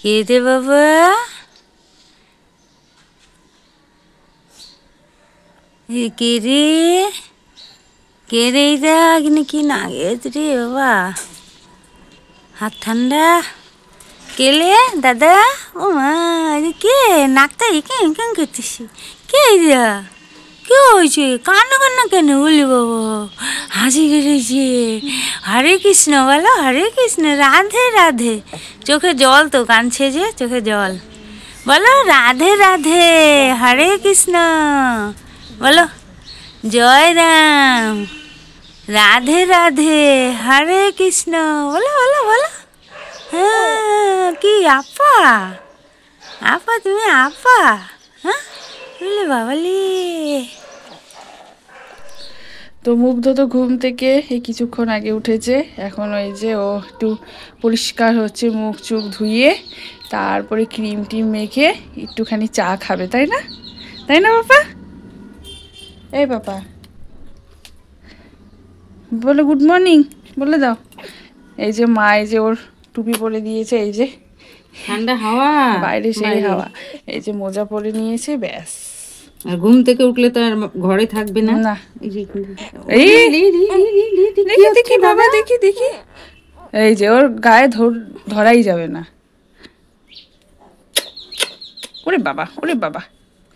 কে রে বাবা? কে রে? কে রে এইটা? কিনে কি নাগেত রে বাবা? হাত ঠান্ডা। কেলে দাদা? ও মা, কে নাকটা কেন কেন করতেছি? কে এইটা? কে হয়েছে? কান্না কান্না কেন বলি বাবা? হাসি কেটেছে। হরে কৃষ্ণ বলো, হরে কৃষ্ণ, রাধে রাধে। চোখে জল তো, কাঁদছে যে, চোখে জল। বলো রাধে রাধে, হরে কৃষ্ণ বলো। জয় রাম, রাধে রাধে, হরে কৃষ্ণ বলো বলো বলো। হ্যাঁ, কি আপা? আপা তুমি আপা? হ্যাঁ বলে বাবালি। তো মুগ্ধ তো ঘুম থেকে এই কিছুক্ষণ আগে উঠেছে। এখন ওই যে ও একটু পরিষ্কার হচ্ছে, মুখ চুখ ধুয়ে তারপরে ক্রিম টিম মেখে একটুখানি চা খাবে, তাই না? তাই না বাবা? এই বাবা বলে গুড মর্নিং বলে দাও। এই যে মা এই যে ওর টুপি পরে দিয়েছে, এই যে ঠান্ডা হাওয়া বাইরে সেই বাইরে। হাওয়া, এই যে মোজা পরে নিয়েছে, ব্যাস। আর ঘুম থেকে উঠলে তো আর ঘরে থাকবে না। না এই যে এই দেখি দেখি বাবা, দেখি দেখি, এই যে ওর গায়ে ধরাই যাবে না। ওরে বাবা, ওরে বাবা,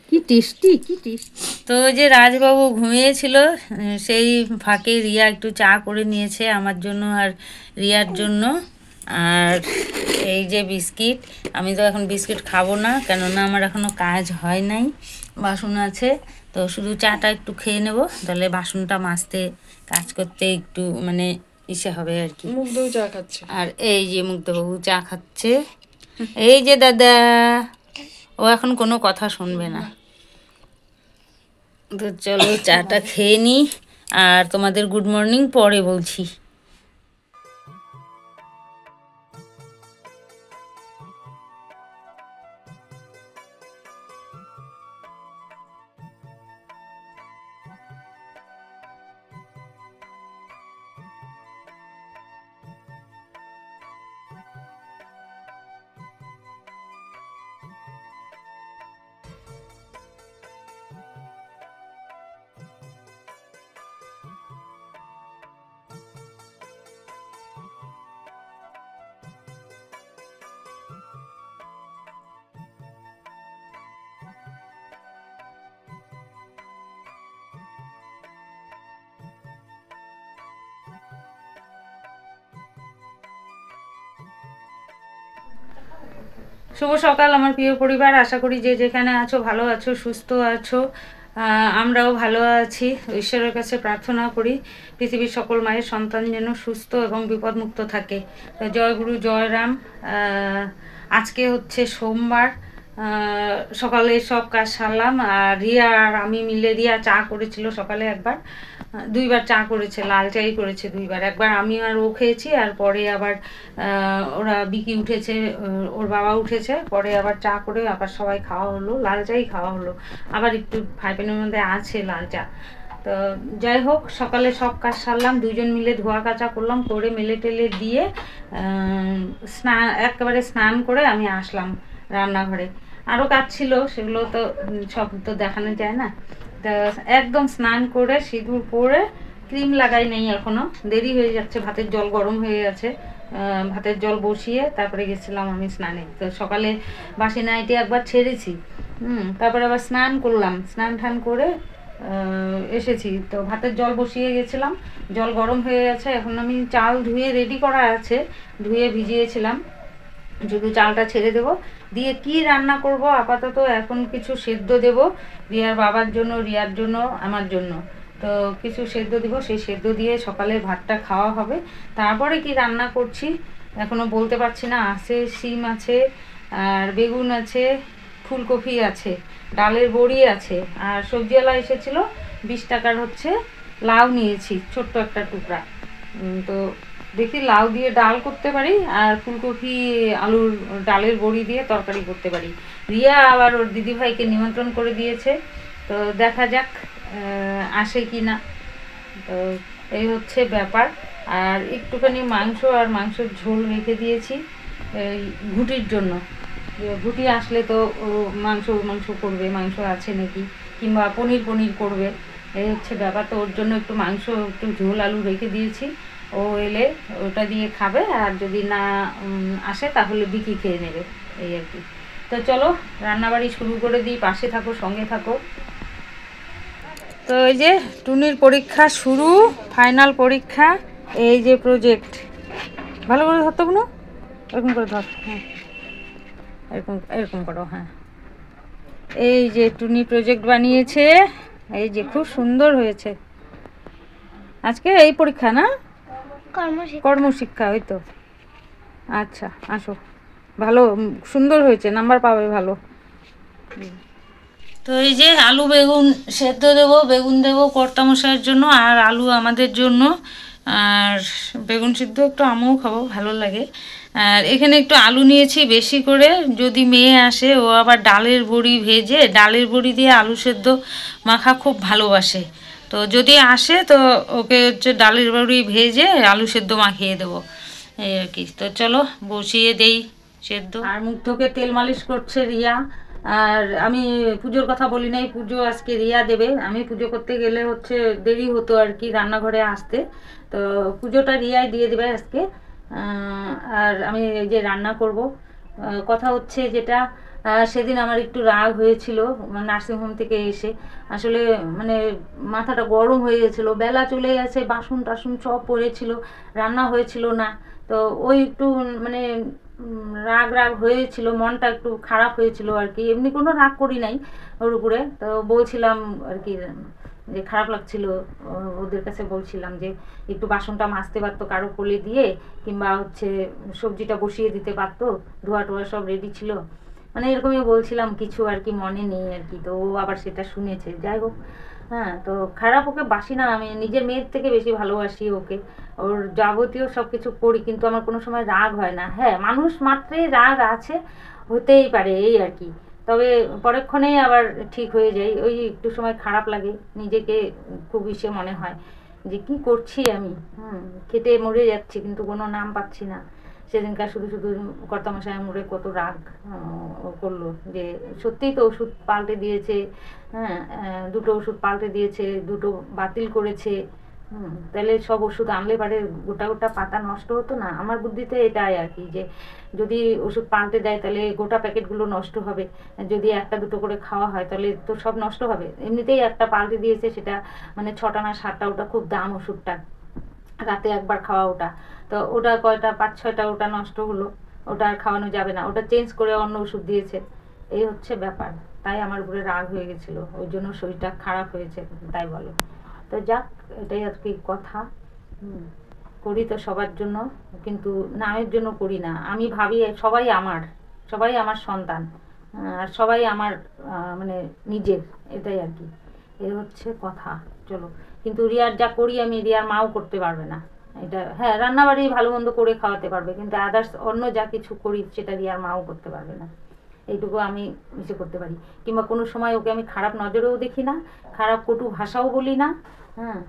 কি টেস্টি, কি টেস্টি। তো ওই যে রাজবাবু ঘুমিয়েছিল, সেই ফাঁকে রিয়া একটু চা করে নিয়েছে আমার জন্য আর রিয়ার জন্য। আর এই যে বিস্কিট, আমি তো এখন বিস্কিট খাবো না, কেননা আমার এখনো কাজ হয় নাই, বাসন আছে। তো শুধু চাটা একটু খেয়ে নেব, তাহলে বাসনটা মাজতে কাজ করতে একটু মানে ইসে হবে আর কি। মুগ্ধও চা খাচ্ছে। আর এই যে মুগ্ধবাবু চা খাচ্ছে। এই যে দাদা, ও এখন কোনো কথা শুনবে না। তো চলো চাটা খেয়ে নিই, আর তোমাদের গুড মর্নিং পরে বলছি। শুভ সকাল আমার প্রিয় পরিবার, আশা করি যে যেখানে আছো ভালো আছো, সুস্থ আছো। আমরাও ভালো আছি। ঈশ্বরের কাছে প্রার্থনা করি পৃথিবীর সকল মায়ের সন্তান যেন সুস্থ এবং বিপদমুক্ত থাকে। তো জয় গুরু জয় রাম। আজকে হচ্ছে সোমবার। সকালে সব কাজ সারলাম, আর রিয়া আর আমি মিলে, রিয়া চা করেছিল সকালে একবার, দুইবার চা করেছে, লাল চাই করেছে দুইবার, একবার আমি আর ও খেয়েছি, আর পরে আবার ওরা বিকি উঠেছে, ওর বাবা উঠেছে, পরে আবার চা করে আবার সবাই খাওয়া হলো, লাল চাই খাওয়া হলো, আবার একটু ফ্রাই প্যানের মধ্যে আছে লাল চা। তো যাই হোক, সকালে সব কাজ সারলাম, দুজন মিলে ধোয়া কাচা করলাম, করে মেলে টেলে দিয়ে একেবারে স্নান করে আমি আসলাম রান্নাঘরে। আরও কাজ ছিল, সেগুলো তো সব তো দেখানো যায় না। তা একদম স্নান করে সিঁদুর পরে, ক্রিম লাগাই নেই এখনো, দেরি হয়ে যাচ্ছে, ভাতের জল গরম হয়ে গেছে, ভাতের জল বসিয়ে তারপরে গেছিলাম আমি স্নানে। তো সকালে বাসি নাইটি একবার ছেড়েছি, তারপরে আবার স্নান করলাম, স্নান টান করে এসেছি। তো ভাতের জল বসিয়ে গেছিলাম, জল গরম হয়ে গেছে, এখন আমি চাল ধুয়ে রেডি করা আছে, ধুয়ে ভিজিয়েছিলাম, শুধু চালটা ছেড়ে দেবো, দিয়ে কি রান্না করব আপাতত এখন কিছু সেদ্ধ দেব রিয়ার বাবার জন্য, রিয়ার জন্য, আমার জন্য। তো কিছু সেদ্ধ দিব, সেই সেদ্ধ দিয়ে সকালে ভাতটা খাওয়া হবে। তারপরে কি রান্না করছি এখনও বলতে পারছি না। আছে শিম আছে, আর বেগুন আছে, ফুলকপি আছে, ডালের বড়ি আছে, আর সবজিওয়ালা এসেছিল 20 টাকার হচ্ছে লাউ নিয়েছি, ছোট্ট একটা টুকরা। তো দেখি লাউ দিয়ে ডাল করতে পারি, আর ফুলকপি আলুর ডালের বড়ি দিয়ে তরকারি করতে পারি। রিয়া আবার ওর দিদিভাইকে নিমন্ত্রণ করে দিয়েছে, তো দেখা যাক আসে কি না। তো এই হচ্ছে ব্যাপার। আর একটুখানি মাংস আর মাংসের ঝোল রেখে দিয়েছি, এই ঘুটির জন্য। ঘুটি আসলে তো ও মাংস মাংস করবে, মাংস আছে নাকি, কিংবা পনির পনির করবে, এই হচ্ছে ব্যাপার। তো ওর জন্য একটু মাংস একটু ঝোল আলু রেখে দিয়েছি, ও এলে ওটা দিয়ে খাবে, আর যদি না আসে তাহলে বিকি খেয়ে নেবে, এই আর কি। তো চলো রান্নাবাড়ি শুরু করে দিই, পাশে থাকো, সঙ্গে থাকো। তো এই যে টুনির পরীক্ষা শুরু, ফাইনাল পরীক্ষা, এই যে প্রজেক্ট। ভালো করে ধরতো কোনো, এরকম করে ধর, হ্যাঁ এরকম এরকম করো, হ্যাঁ। এই যে টুনি প্রজেক্ট বানিয়েছে, এই যে খুব সুন্দর হয়েছে। আজকে এই পরীক্ষা না, কর্মশিক্ষা, ওই তো। আচ্ছা আসো, ভালো সুন্দর হয়েছে, নাম্বার পাবে ভালো। তো এই যে আলু বেগুন সেদ্ধ দেবো, বেগুন দেবো কর্তামশাইয়ের জন্য, আর আলু আমাদের জন্য, আর বেগুন সিদ্ধ একটু আমিও খাবো, ভালো লাগে। আর এখানে একটু আলু নিয়েছি বেশি করে, যদি মেয়ে আসে ও আবার ডালের বড়ি ভেজে, ডালের বড়ি দিয়ে আলু সেদ্ধ মাখা খুব ভালোবাসে। তো যদি আসে তো ওকে হচ্ছে ডালের বড়ি ভেজে আলু সেদ্ধ মাখিয়ে দেবো, এই আর কি। তো চলো বসিয়ে দেই সেদ্ধ। আর মুগ্ধকে তেল মালিশ করছে রিয়া। আর আমি পুজোর কথা বলি নাই, পুজো আজকে রিয়া দেবে। আমি পুজো করতে গেলে হচ্ছে দেরি হতো আর কি রান্নাঘরে আসতে, তো পুজোটা রিয়াই দিয়ে দেবে আজকে। আর আমি এই যে রান্না করব। কথা হচ্ছে যেটা, সেদিন আমার একটু রাগ হয়েছিল নার্সিংহোম থেকে এসে, আসলে মানে মাথাটা গরম হয়ে গেছিলো, বেলা চলে গেছে, বাসন টাসন সব পড়েছিল, রান্না হয়েছিল না। তো ওই একটু মানে রাগ রাগ হয়েছিল, মনটা একটু খারাপ হয়েছিল আর কি। এমনি কোনো রাগ করি নাই ওর উপরে, তো বলছিলাম আর কি যে খারাপ লাগছিল, ওদের কাছে বলছিলাম যে একটু বাসনটা মাজতে পারতো কারো কোলে দিয়ে, কিংবা হচ্ছে সবজিটা বসিয়ে দিতে পারতো, ধোয়া টোয়া সব রেডি ছিল, মানে এরকমই বলছিলাম কিছু আর কি, মনে নেই আর কি। তো ও আবার সেটা শুনেছে, যাই হোক। হ্যাঁ, তো খারাপ ওকে বাসি না, আমি নিজের মেয়ের থেকে বেশি ভালোবাসি ওকে, ওর যাবতীয় সব কিছু করি, কিন্তু আমার কোনো সময় রাগ হয় না। হ্যাঁ, মানুষ মাত্রই রাগ আছে, হতেই পারে, এই আর কি। তবে পরক্ষণেই আবার ঠিক হয়ে যায়, ওই একটু সময় খারাপ লাগে, নিজেকে খুব ইসে মনে হয় যে কি করছি আমি, খেটে মরে যাচ্ছি কিন্তু কোনো নাম পাচ্ছি না। সেদিনকার শুধু শুধু কর্তামশাই মোড়ে কত রাগ করলো, যে সত্যিই তো ওষুধ পাল্টে দিয়েছে, হ্যাঁ, দুটো ওষুধ পাল্টে দিয়েছে, দুটো বাতিল করেছে। তাহলে সব ওষুধ আনলে পারে গোটা গোটা পাতা নষ্ট হতো না। আমার বুদ্ধিতে এটাই আর কি, যে যদি ওষুধ পাল্টে দেয় তাহলে গোটা প্যাকেটগুলো নষ্ট হবে, যদি একটা দুটো করে খাওয়া হয় তাহলে তো সব নষ্ট হবে। এমনিতেই একটা পাল্টে দিয়েছে, সেটা মানে 6টা না 7টা, ওটা খুব দাম ওষুধটা, রাতে একবার খাওয়া ওটা। তো ওটা কয়টা 5-6টা ওটা নষ্ট হলো, ওটা আর খাওয়ানো যাবে না, ওটা চেঞ্জ করে অন্য ওষুধ দিয়েছে, এই হচ্ছে ব্যাপার। তাই আমার উপরে রাগ হয়ে গেছিলো, ওই জন্য শরীরটা খারাপ হয়েছে, তাই বলো। তো যাক, এটাই আর কি কথা। করি তো সবার জন্য, কিন্তু নামের জন্য করি না। আমি ভাবি সবাই আমার, সবাই আমার সন্তান, আর সবাই আমার মানে নিজের, এটাই আর কি, এই হচ্ছে কথা। চলো, কিন্তু রিয়ার যা করি আমি, রিয়ার মাও করতে পারবে না এটা। হ্যাঁ, রান্নাবাড়ি ভালো মন্দ করে খাওয়াতে পারবে, কিন্তু আদার্স অন্য যা কিছু করি সেটা রিয়ার মাও করতে পারবে না। এইটুকু আমি ইসে করতে পারি, কিংবা কোনো সময় ওকে আমি খারাপ নজরেও দেখি না, খারাপ কটু ভাষাও বলি না। হ্যাঁ,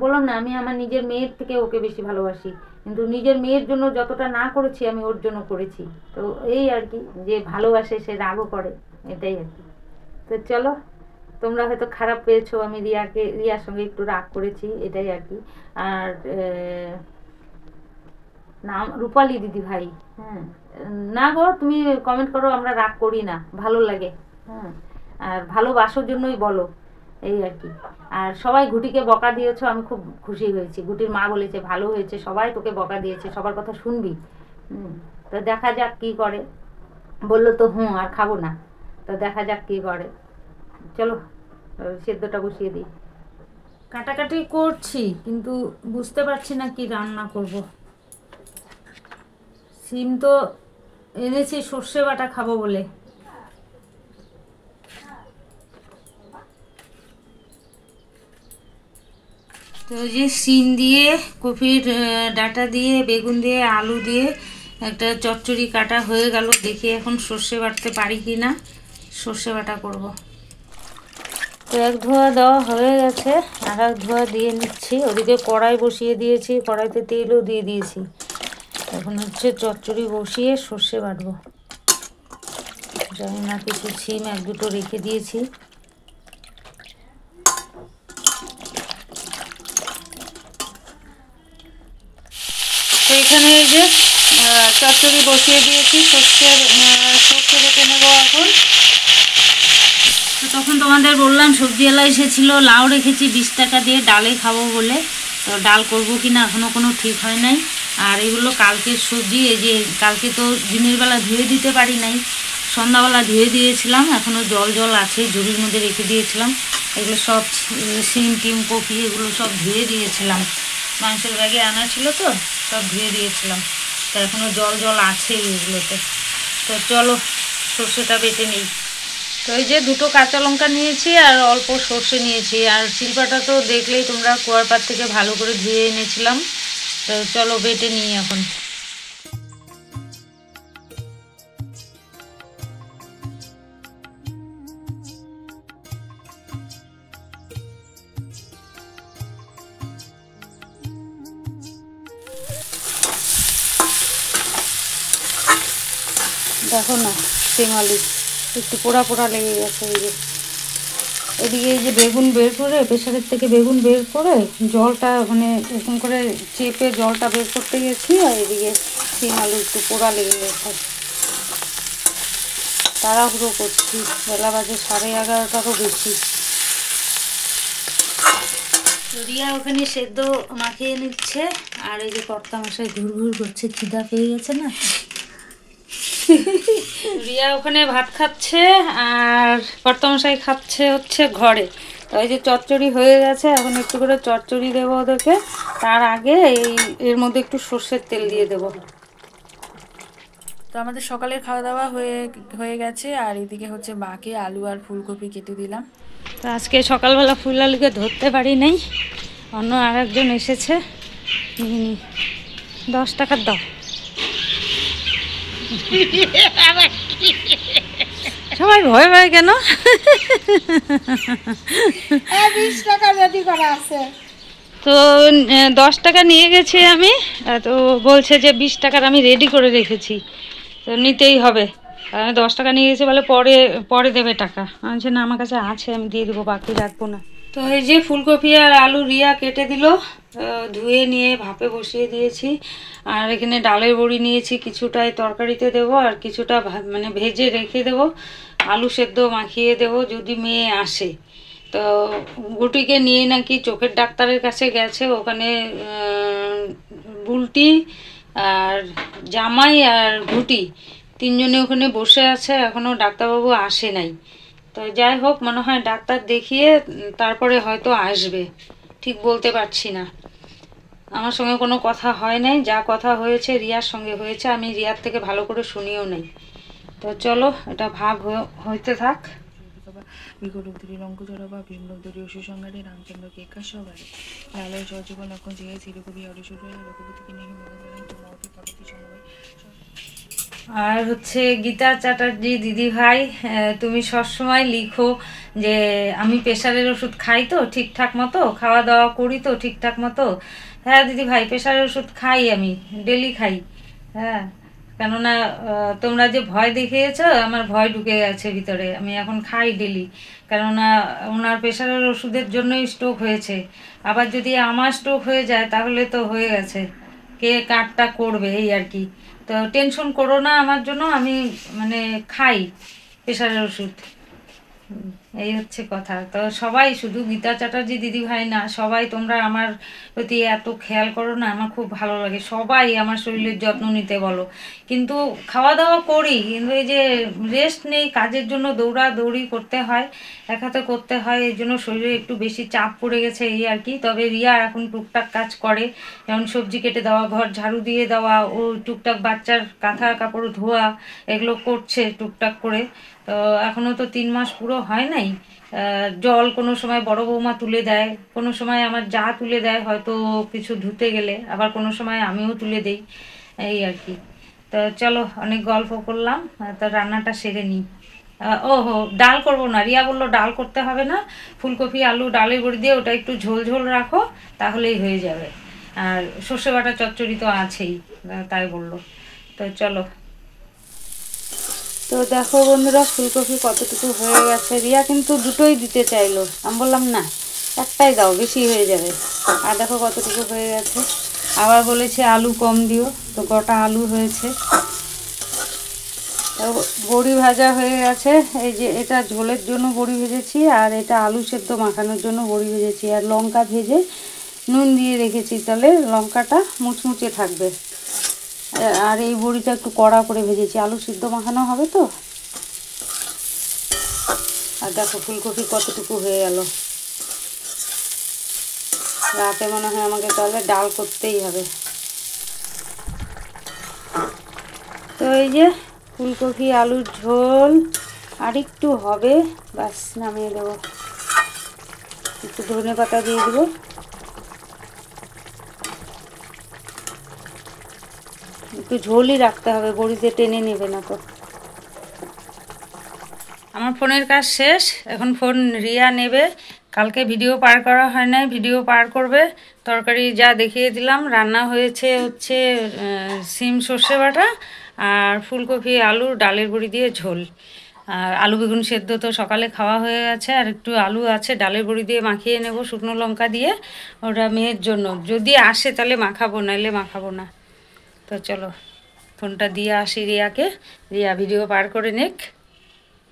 বললাম না, আমি আমার নিজের মেয়ের থেকে ওকে বেশি ভালোবাসি, কিন্তু নিজের মেয়ের জন্য যতটা না করেছি আমি ওর জন্য করেছি। তো এই আর কি, যে ভালোবাসে সে রাগও করে, এটাই আর কি। তো চলো, তোমরা হয়তো খারাপ পেয়েছো আমি রিয়ার সঙ্গে একটু রাগ করেছি, এটাই আর কি। আর নাম রূপালী দিদি ভাই। হ্যাঁ, না গো, তুমি কমেন্ট করো, আমরা রাগ করি না, ভালো লাগে। হ্যাঁ, আর ভালোবাসার জন্যই বলো, এই আর কি। আর সবাই ঘুটিকে বকা দিয়েছো, আমি খুব খুশি হয়েছি। ঘুটির মা বলেছে ভালো হয়েছে, সবাই তোকে বকা দিয়েছে, সবার কথা শুনবি। তো দেখা যাক কি করে। বললো তো আর খাবো না, তো দেখা যাক কি করে। চলো সেদ্ধটা বসিয়ে দিই। কাটাকাটি করছি, কিন্তু বুঝতে পারছি না কি রান্না করব। সিম তো এনেছি সর্ষে বাটা খাবো বলে। তো যে সিম দিয়ে, কপির ডাঁটা দিয়ে, বেগুন দিয়ে, আলু দিয়ে একটা চচ্চড়ি কাটা হয়ে গেল। দেখি এখন সর্ষে বাটতে পারি কি না, সর্ষে বাটা করব। তো এক ধোয়া দেওয়া হয়ে গেছে, আর এক ধোয়া দিয়ে নিচ্ছি। ওদিকে কড়াই বসিয়ে দিয়েছি, কড়াইতে তেলও দিয়ে দিয়েছি। এখন হচ্ছে চচ্চড়ি বসিয়ে সর্ষে বাটবো। জানি না, কিছু সিম 1-2টো রেখে দিয়েছি। তো এখানে এই যে চচ্চড়ি বসিয়ে দিয়েছি, সর্ষে রেখে নেবো এখন। তো তখন তোমাদের বললাম সবজিওয়ালা এসেছিলো, লাউ রেখেছি 20 টাকা দিয়ে, ডালে খাবো বলে। তো ডাল করবো কিনা এখনও কোনো ঠিক হয় নাই। আর এগুলো কালকের সবজি, এই যে কালকে তো দিনের বেলা ধুয়ে দিতে পারি নাই, সন্ধ্যাবেলা ধুয়ে দিয়েছিলাম, এখনও জল জল আছে, ঝুড়ির মধ্যে রেখে দিয়েছিলাম। এগুলো সব সিম টিম কপি এগুলো সব ধুয়ে দিয়েছিলাম, মাংসের ব্যাগে আনা ছিল তো, সব ধুয়ে দিয়েছিলাম। তো এখনও জল জল আছে এগুলোতে। তো চলো সর্ষেটা বেটে নিই। তো এই যে 2টো কাঁচা লঙ্কা নিয়েছি আর অল্প সর্ষে নিয়েছি। আর শিলপাটা তো দেখলেই তোমরা, কুয়ার পাড় থেকে ভালো করে ধুয়ে এনেছিলাম। তো চলো বেটে নিই এখন। দেখো না, সিম আলু একটু পোড়া পোড়া লেগে গেছে। এই যে এদিকে এই যে বেগুন বের করে, প্রেশারের থেকে বেগুন বের করে জলটা মানে এরকম করে চেপে জলটা বের করতে গেছি, আর এদিকে সিম আলু একটু পোড়া লেগে গেছে। তাড়াহুড়ো করছি, বেলা বাজে 11:30টারও বেশি। রিয়া ওখানে সেদ্ধ মাখিয়ে নিচ্ছে, আর এই যে কর্তা মশাই ঘুর ঘুর করছে, খিদা পেয়ে গেছে না। রিয়া ওখানে ভাত খাচ্ছে আর কর্তামশাই খাচ্ছে হচ্ছে ঘরে। তো এই যে চচ্চড়ি হয়ে গেছে, এখন একটু করে চচ্চড়ি দেবো ওদেরকে। তার আগে এর মধ্যে একটু সর্ষের তেল দিয়ে দেবো। তো আমাদের সকালের খাওয়া দাওয়া হয়ে গেছে, আর এদিকে হচ্ছে মাকে আলু আর ফুলকপি কেটে দিলাম। তো আজকে সকালবেলা ফুল আলুকে ধরতে পারি নাই, অন্য আরেকজন এসেছে। 10 টাকার দাও। সবাই ভয় ভয় কেন? 20 টাকা রেডি করা আছে। তো 10 টাকা নিয়ে গেছি আমি, তো বলছে যে 20 টাকার আমি রেডি করে রেখেছি, তো নিতেই হবে। 10 টাকা নিয়ে গেছে বলে পরে পরে দেবে টাকা। আচ্ছা না, আমার কাছে আছে, আমি দিয়ে দেবো, বাকি রাখবো না। তো এই যে ফুলকপি আর আলু রিয়া কেটে দিল, ধুয়ে নিয়ে ভাপে বসিয়ে দিয়েছি। আর এখানে ডালের বড়ি নিয়েছি, কিছুটাই তরকারিতে দেবো আর কিছুটা মানে ভেজে রেখে দেবো, আলু সেদ্ধ মাখিয়ে দেবো যদি মেয়ে আসে। তো গুটিকে নিয়ে নাকি চোখের ডাক্তারের কাছে গেছে, ওখানে বুলটি আর জামাই আর গুটি 3জনে ওখানে বসে আছে, এখনও ডাক্তারবাবু আসে নাই। তো যাই হোক, মনে হয় ডাক্তার দেখিয়ে তারপরে হয়তো আসবে, ঠিক বলতে পারছি না। আমার সঙ্গে কোনো কথা হয় নাই, যা কথা হয়েছে রিয়ার সঙ্গে হয়েছে, আমি রিয়ার থেকে ভালো করে শুনিও নাই। তো চলো এটা ভাব হইতে থাক। বিকটুক্তি লঙ্কুচড়া বা ভীমলোকদলীয় সুসংঘাটে রামচন্দ্র কেকা সবাই লালয় সজীবন লক্ষণ জিগাই শিরকবি অরিসুর রঘুপতিকে নিয়ে মহতি পরবর্তী সময়। আর হচ্ছে গীতা চ্যাটার্জি দিদি ভাই, তুমি সবসময় লিখো যে আমি প্রেশারের ওষুধ খাই তো ঠিকঠাক মতো, খাওয়া দাওয়া করি তো ঠিকঠাক মতো। হ্যাঁ দিদি ভাই, প্রেশারের ওষুধ খাই, আমি ডেলি খাই। হ্যাঁ, কেননা তোমরা যে ভয় দেখিয়েছো, আমার ভয় ঢুকে গেছে ভিতরে, আমি এখন খাই ডেলি। কেননা ওনার প্রেশারের ওষুধের জন্যই স্ট্রোক হয়েছে, আবার যদি আমার স্ট্রোক হয়ে যায় তাহলে তো হয়ে গেছে, কে কারটা করবে এই আর কি। তো টেনশন করো না আমার জন্য, আমি মানে খাই প্রেশারের ওষুধ, এই হচ্ছে কথা। তো সবাই, শুধু গীতা চ্যাটার্জি দিদি ভাই না, সবাই তোমরা আমার প্রতি এত খেয়াল করো না, আমার খুব ভালো লাগে। সবাই আমার শরীরের যত্ন নিতে বলো, কিন্তু খাওয়া দাওয়া করি, কিন্তু এই যে রেস্ট নেই, কাজের জন্য দৌড়াদৌড়ি করতে হয়, এক হাতে করতে হয়, এই জন্য শরীরে একটু বেশি চাপ পড়ে গেছে এই আর কি। তবে রিয়া এখন টুকটাক কাজ করে, যেমন সবজি কেটে দেওয়া, ঘর ঝাড়ু দিয়ে দেওয়া, ও টুকটাক বাচ্চার কাঁথা কাপড় ধোয়া, এগুলো করছে টুকটাক করে। তো এখনও তো 3 মাস পুরো হয় নাই। জল কোনো সময় বড় বৌমা তুলে দেয়, কোনো সময় আমার যা তুলে দেয় হয়তো কিছু ধুতে গেলে, আবার কোনো সময় আমিও তুলে দেই, এই আর কি। তো চলো, অনেক গল্প করলাম, তো রান্নাটা সেরে নিই। ওহো, ডাল করবো না, রিয়া বললো ডাল করতে হবে না, ফুলকপি আলু ডালের বড়ি দিয়ে ওটা একটু ঝোল ঝোল রাখো, তাহলেই হয়ে যাবে। আর সর্ষে বাটা চচ্চড়ি তো আছেই, তাই বললো। তো চলো। তো দেখো বন্ধুরা, ফুলকপি কতটুকু হয়ে গেছে। রিয়া কিন্তু দুটোই দিতে চাইলো, আমি বললাম না, একটাই দাও, বেশি হয়ে যাবে। আর দেখো কতটুকু হয়ে গেছে। আবার বলেছে আলু কম দিও, তো কটা আলু হয়েছে। বড়ি ভাজা হয়ে গেছে, এই যে এটা ঝোলের জন্য বড়ি ভেজেছি, আর এটা আলু সেদ্ধ মাখানোর জন্য বড়ি ভেজেছি। আর লঙ্কা ভেজে নুন দিয়ে রেখেছি, তাহলে লঙ্কাটা মুচমুচে থাকবে। আর এই বড়িটা একটু কড়া করে ভেজেছি, আলু সিদ্ধ মাখানো হবে তো। আর দেখো ফুলকপি কতটুকু হয়ে গেল। রাতে মনে হয় আমাকে তাহলে ডাল করতেই হবে। তো এই যে ফুলকপি আলুর ঝোল আর একটু হবে, ব্যাস নামিয়ে দেবো। একটু ধনে পাতা দিয়ে দেবো। একটু ঝোলই রাখতে হবে, বড়িতে টেনে নেবে না তো। আমার ফোনের কাজ শেষ, এখন ফোন রিয়া নেবে। কালকে ভিডিও পার করা হয় নাই, ভিডিও পার করবে। তরকারি যা দেখিয়ে দিলাম, রান্না হয়েছে হচ্ছে সিম সর্ষে বাটা আর ফুলকপি আলু ডালের বড়ি দিয়ে ঝোল। আর আলু বেগুন সেদ্ধ তো সকালে খাওয়া হয়ে গেছে, আর একটু আলু আছে, ডালের বড়ি দিয়ে মাখিয়ে নেব শুকনো লঙ্কা দিয়ে। ওটা মেয়ের জন্য, যদি আসে তাহলে মাখাবো, নাইলে মাখাবো না। তো চলো ফোনটা দিয়ে আসি রিয়াকে, রিয়া ভিডিও পার করে নেক।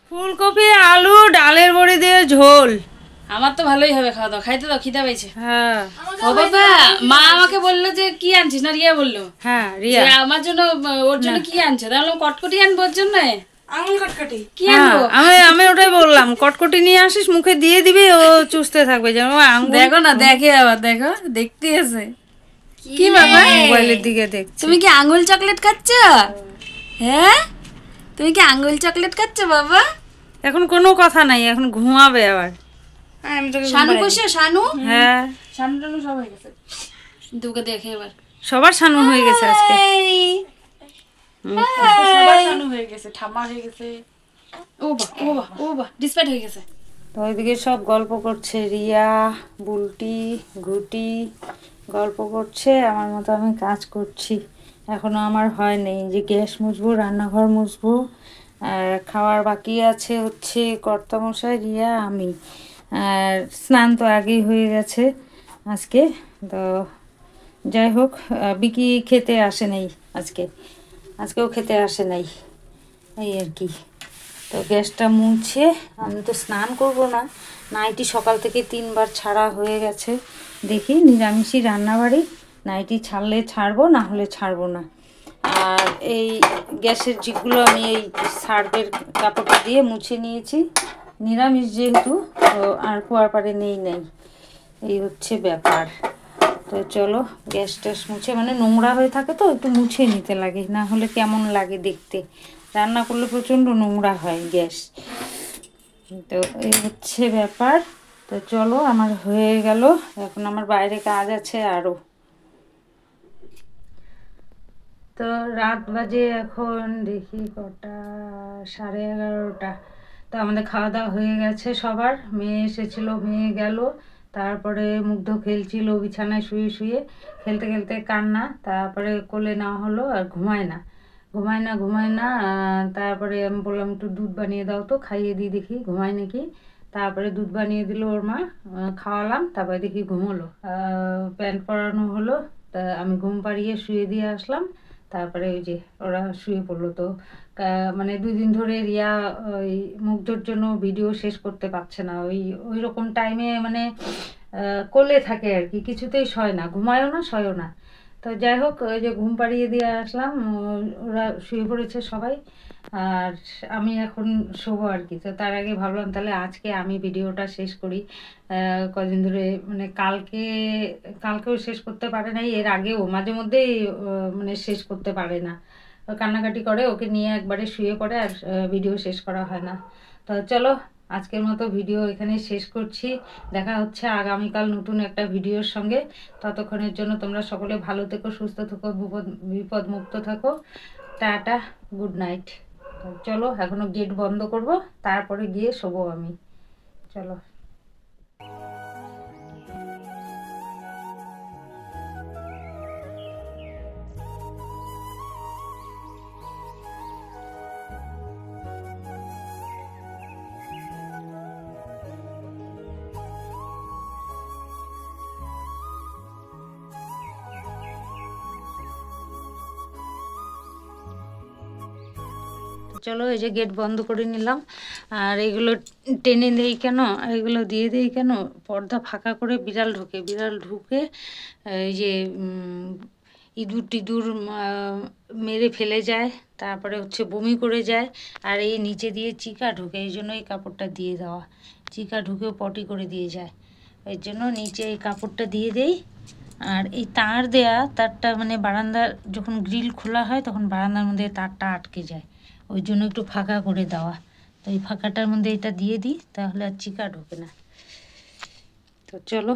ফুলকপি আলু ডালের বড়ি দিয়ে ঝোল। আমার তো ভালোই হবে, খাওয়া দাওয়া, খাইতে দাও, খিদা পেয়েছে। হ্যাঁ ও বাবা, মা আমাকে বললো যে কি আনছিস, না রিয়া বললো হ্যাঁ রিয়া যে আমার জন্য, ওর জন্য কি আনছে, তাহলে কটকটি আনবো ওর জন্য। আঙুল কটকটি কি হ্যাঁ, আনবো? আমি ওটাই বললাম, কটকটি নিয়ে আসিস, মুখে দিয়ে দিবি, ও চুষতে থাকবে যেন আঙুল। দেখো না, দেখে আবার দেখো, দেখতে আছে কি বাবা, মোবাইলের দিকে দেখ। তুমি কি আঙুল চকলেট খাচ্ছ? হ্যাঁ, তুমি কি আঙুল চকলেট খাচ্ছ বাবা? এখন কোনো কথা নাই, এখন ঘুমাবে আবার। শানু বসে, শানু, হ্যাঁ শানু টানু সব হয়ে গেছে, তোকে দেখে এবার সবার সানু হয়ে গেছে আজকে। সবার শানু হয়ে গেছে, ঠাম্মা হয়ে গেছে। ও বা ও বা ও বা ডিসপ্যাট হয়ে গেছে। তো ওইদিকে সব গল্প করছে, রিয়া বুলটি ঘুটি গল্প করছে, আমার মতো আমি কাজ করছি। এখনো আমার হয় নেই, যে গ্যাস মুছবো, রান্নাঘর মুছবো, আর খাওয়ার বাকি আছে হচ্ছে কর্তামশাই, রিয়া, আমি। আর স্নান তো আগেই হয়ে গেছে আজকে। তো যাই হোক, বিকি খেতে আসে নাই আজকেও খেতে আসে নাই, এই আর কি। তো গ্যাসটা মুছে আমি তো স্নান করব না, নাইটি সকাল থেকে 3বার ছাড়া হয়ে গেছে। দেখি নিরামিষই রান্নাবাড়ি, নাইটি ছাড়লে ছাড়বো, না হলে ছাড়বো না। আর এই গ্যাসের জিগুলো আমি এই সার্ফের কাপড়টা দিয়ে মুছে নিয়েছি, নিরামিষ যেহেতু, তো আর কুয়ার পাড়ে নেই। এই হচ্ছে ব্যাপার। তো চলো গ্যাস ট্যাস মুছে, মানে নোংরা হয়ে থাকে তো একটু মুছে নিতে লাগে, না হলে কেমন লাগে দেখতে, রান্না করলে প্রচণ্ড নোংরা হয় গ্যাস। তো এই হচ্ছে ব্যাপার। তো চলো আমার হয়ে গেল, এখন আমার বাইরে কাজ আছে আরও। তো রাত বাজে এখন দেখি কটা, 11:30। তো আমাদের খাওয়া দাওয়া হয়ে গেছে সবার, মেয়ে এসেছিলো, মেয়ে গেল। তারপরে মুগ্ধ খেলছিল বিছানায় শুয়ে শুয়ে, খেলতে খেলতে কান্না, তারপরে কোলে নেওয়া হলো। আর ঘুমায় না। তারপরে আমি বললাম একটু দুধ বানিয়ে দাও তো, খাইয়ে দিই দেখি ঘুমায় নাকি। তারপরে দুধ বানিয়ে দিল ওর মা, খাওয়ালাম, তারপরে দেখি ঘুমোলো। প্যান্ট পরানো হলো, তা আমি ঘুম পাড়িয়ে শুয়ে দিয়ে আসলাম। তারপরে ওই যে ওরা শুয়ে পড়লো। তো মানে 2 দিন ধরে রিয়া ওই মুগ্ধর জন্য ভিডিও শেষ করতে পারছে না, ওই রকম টাইমে মানে কোলে থাকে আর কি, কিছুতেই সয় না, ঘুমায়ও না, সয়ও না। তো যাই হোক, ওই যে ঘুম পাড়িয়ে দিয়ে আসলাম, ওরা শুয়ে পড়েছে সবাই, আর আমি এখন শোবো আর কি। তো তার আগে ভাবলাম তাহলে আজকে আমি ভিডিওটা শেষ করি। কদিন ধরে মানে কালকেও শেষ করতে পারে নাই, এর আগেও মাঝে মধ্যেই মানে শেষ করতে পারে না, কান্নাকাটি করে, ওকে নিয়ে একবারে শুয়ে পড়ে, আর ভিডিও শেষ করা হয় না। তো চলো আজকের মতো ভিডিও এখানে শেষ করছি, দেখা হচ্ছে আগামীকাল নতুন একটা ভিডিওর সঙ্গে। ততক্ষণের জন্য তোমরা সকলে ভালো থেকো, সুস্থ থেকো, বিপদ মুক্ত থাকো। Tata, good night. চলো এখনো গেট বন্ধ করব, তারপরে গিয়ে শোবো আমি। চলো। চলো এই যে গেট বন্ধ করে নিলাম। আর এগুলো টেনে দেই কেন, এগুলো দিয়ে দেই কেন, পর্দা ফাঁকা করে বিড়াল ঢোকে, বিড়াল ঢুকে এই যে ইঁদুর টিদুর মেরে ফেলে যায়, তারপরে হচ্ছে বমি করে যায়। আর এই নিচে দিয়ে চিকা ঢোকে, এই জন্য এই কাপড়টা দিয়ে দেওয়া। চিকা ঢুকেও পটি করে দিয়ে যায়, এর জন্য নিচে এই কাপড়টা দিয়ে দেই। আর এই তার দেয়া, তারটা মানে বারান্দার যখন গ্রিল খোলা হয় তখন বারান্দার মধ্যে তারটা আটকে যায়, ওই জন্য একটু ফাঁকা করে দেওয়া। তো এই ফাঁকাটার মধ্যে এটা দিয়ে দিই, তাহলে আর চিকা ঢোকে না। তো চলো